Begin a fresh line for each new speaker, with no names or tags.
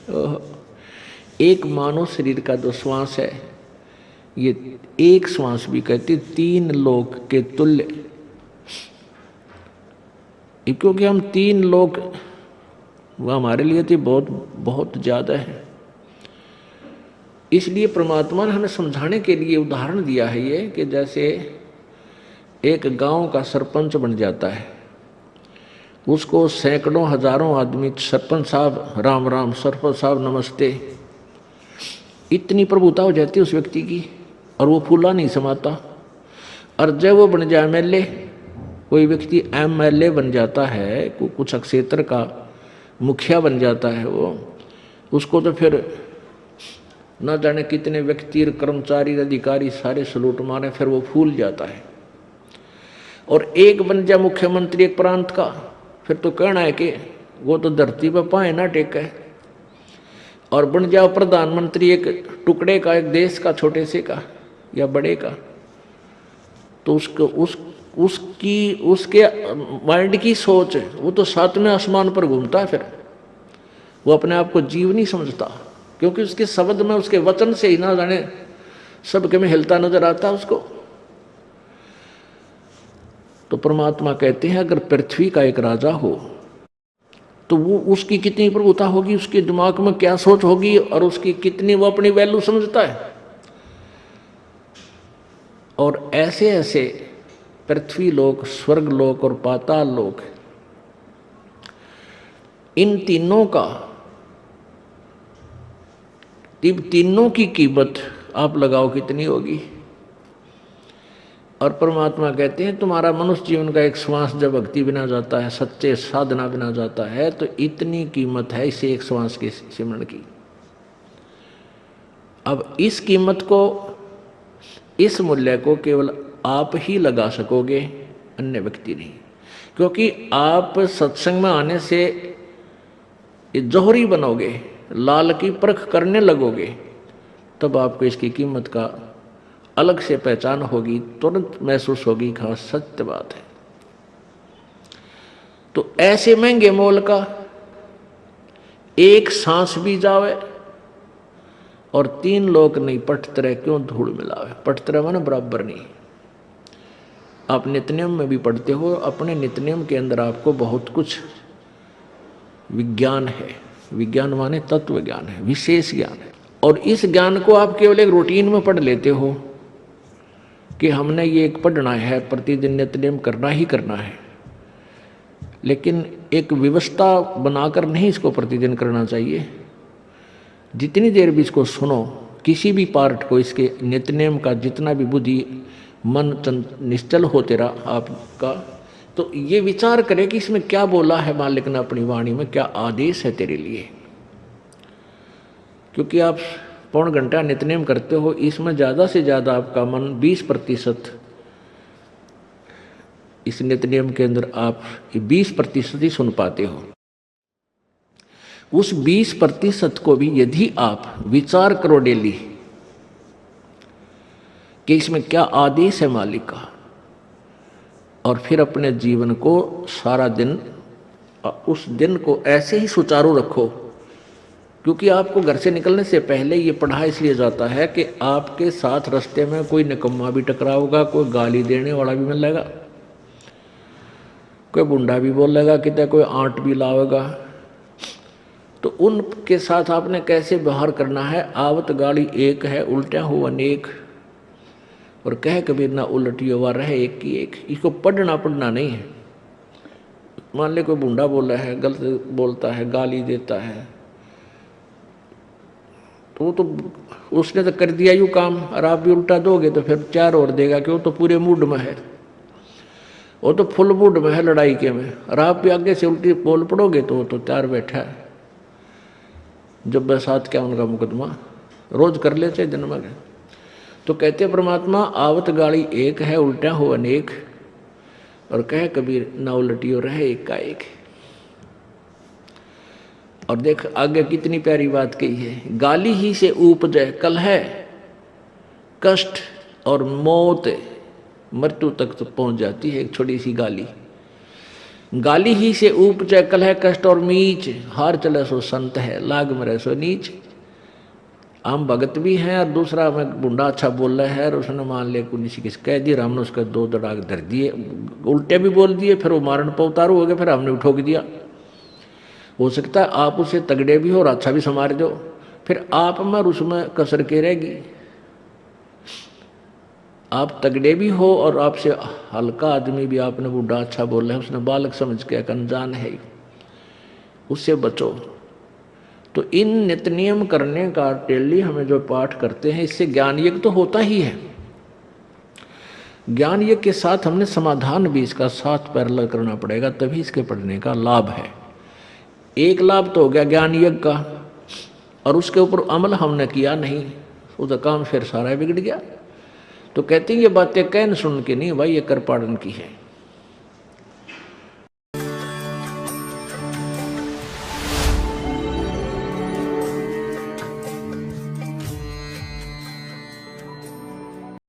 ओह, एक मानव शरीर का जो श्वास है, ये एक श्वास भी कहते 3 लोक के तुल्य, क्योंकि हम 3 लोक वो हमारे लिए तो बहुत बहुत ज्यादा है। इसलिए परमात्मा ने हमें समझाने के लिए उदाहरण दिया है ये, कि जैसे एक गांव का सरपंच बन जाता है, उसको सैकड़ों हजारों आदमी सरपंच साहब राम राम, सरपंच साहब नमस्ते, इतनी प्रभुता हो जाती है उस व्यक्ति की, और वो फूला नहीं समाता। और जब वो बन जाए एमएलए, कोई व्यक्ति एमएलए बन जाता है, कुछ क्षेत्र का मुखिया बन जाता है वो, उसको तो फिर न जाने कितने व्यक्ति, कर्मचारी, अधिकारी सारे सलूट मारे, फिर वो फूल जाता है। और एक बन जाए मुख्यमंत्री एक प्रांत का, फिर तो कहना है कि वो तो धरती पर पाए ना टेके। और बन जाओ प्रधानमंत्री एक टुकड़े का, एक देश का, छोटे से का या बड़े का, तो उसके माइंड की सोच है, वो तो 7वें आसमान पर घूमता है। फिर वो अपने आप को जीव नहीं समझता, क्योंकि उसके शब्द में, उसके वचन से ही ना जाने सबके में हिलता नजर आता है उसको। तो परमात्मा कहते हैं अगर पृथ्वी का एक राजा हो तो वो उसकी कितनी प्रभुता होगी, उसके दिमाग में क्या सोच होगी, और उसकी कितनी वो अपनी वैल्यू समझता है। और ऐसे ऐसे पृथ्वी लोक, स्वर्ग लोक और पाताल लोक, इन तीनों का, तीनों की कीमत आप लगाओ कितनी होगी। और परमात्मा कहते हैं तुम्हारा मनुष्य जीवन का एक श्वास जब भक्ति बिना जाता है, सच्चे साधना बिना जाता है, तो इतनी कीमत है इसे एक श्वास के सिमरण की। अब इस कीमत को, इस मूल्य को केवल आप ही लगा सकोगे, अन्य व्यक्ति नहीं। क्योंकि आप सत्संग में आने से जौहरी बनोगे, लाल की परख करने लगोगे, तब आपको इसकी कीमत का अलग से पहचान होगी, तुरंत महसूस होगी। खास सत्य बात है। तो ऐसे महंगे मोल का एक सांस भी जावे और 3 लोक नहीं पटतरे क्यों धूल मिलावे। पटतरे माने बराबर नहीं। आप नित्यनियम में भी पढ़ते हो, अपने नित्यनियम के अंदर आपको बहुत कुछ विज्ञान है। विज्ञान माने तत्व ज्ञान है, विशेष ज्ञान है। और इस ज्ञान को आप केवल एक रूटीन में पढ़ लेते हो कि हमने ये एक पढ़ना है, प्रतिदिन नित्यनियम करना ही करना है। लेकिन एक व्यवस्था बनाकर नहीं इसको प्रतिदिन करना चाहिए। जितनी देर भी इसको सुनो, किसी भी पार्ट को, इसके नित्यनियम का जितना भी बुद्धि मन निश्चल हो तेरा आपका, तो ये विचार करे कि इसमें क्या बोला है मालिक ने अपनी वाणी में, क्या आदेश है तेरे लिए। क्योंकि आप पौन घंटा नित्यनेम करते हो, इसमें ज़्यादा से ज़्यादा आपका मन 20% इस नित्यनेम के अंदर आप 20% ही सुन पाते हो। उस 20% को भी यदि आप विचार करो डेली कि इसमें क्या आदेश है मालिक का, और फिर अपने जीवन को सारा दिन, उस दिन को ऐसे ही सुचारू रखो। क्योंकि आपको घर से निकलने से पहले ये पढ़ा इसलिए जाता है कि आपके साथ रास्ते में कोई निकम्मा भी टकराओगा, कोई गाली देने वाला भी मिलेगा, कोई बुंडा भी बोलेगा, कितना कोई आंट भी लावेगा। तो उनके साथ आपने कैसे व्यवहार करना है। आवत गाड़ी एक है, उल्टा हो अनेक, और कह कबीर ना उलटियो वा रहे एक की एक। इसको पढ़ना नहीं है। मान ले कोई बुंडा बोला है, गलत बोलता है, गाली देता है, तो उसने तो कर दिया यूँ काम, और आप भी उल्टा दोगे तो फिर 4 और देगा, क्यों तो पूरे मूड में है, वो तो फुल मूड में है लड़ाई के में, और आप भी आगे से उल्टी बोल पड़ोगे तो वो तो 4 बैठा है। जब बसात क्या उनका मुकदमा रोज कर ले चाहे दिन में। तो कहते परमात्मा आवत गाड़ी एक है, उल्टा हो अनेक, और कहे कबीर ना उलटियो रहे एक का एक। और देख आगे कितनी प्यारी बात कही है। गाली ही से उपजे कलह, कष्ट और मौत, मृत्यु तक तो पहुंच जाती है एक छोटी सी गाली। गाली ही से उपजय कलह कष्ट और मीच, हार चले सो संत है, लाग में रहे सो नीच। हम भगत भी हैं और दूसरा में बुंडा अच्छा बोल रहा है और उसने मान लिया कुछ किस कह दिया, हमने उसके दो दड़ाक धर दिए, उल्टे भी बोल दिए, फिर वो मारण पर उतारू हो गए, फिर हमने उठोक दिया। हो सकता है आप उसे तगड़े भी हो और अच्छा भी संवार दो, फिर आप में और उसमें कसर के रहेगी। आप तगड़े भी हो और आपसे हल्का आदमी भी आपने बूढ़ा अच्छा बोल रहा है, उसने बालक समझ के अनजान है, उससे बचो। तो इन नित्य नियम करने का डेली हमें जो पाठ करते हैं, इससे ज्ञान यज्ञ तो होता ही है। ज्ञान यज्ञ के साथ हमने समाधान भी इसका साथ पैरेलल करना पड़ेगा, तभी इसके पढ़ने का लाभ है। एक लाभ तो हो गया ज्ञान यज्ञ का, और उसके ऊपर अमल हमने किया नहीं, उसका काम फिर सारा बिगड़ गया। तो कहते हैं ये बातें कहन सुन के नहीं भाई, ये कर पाड़न की है।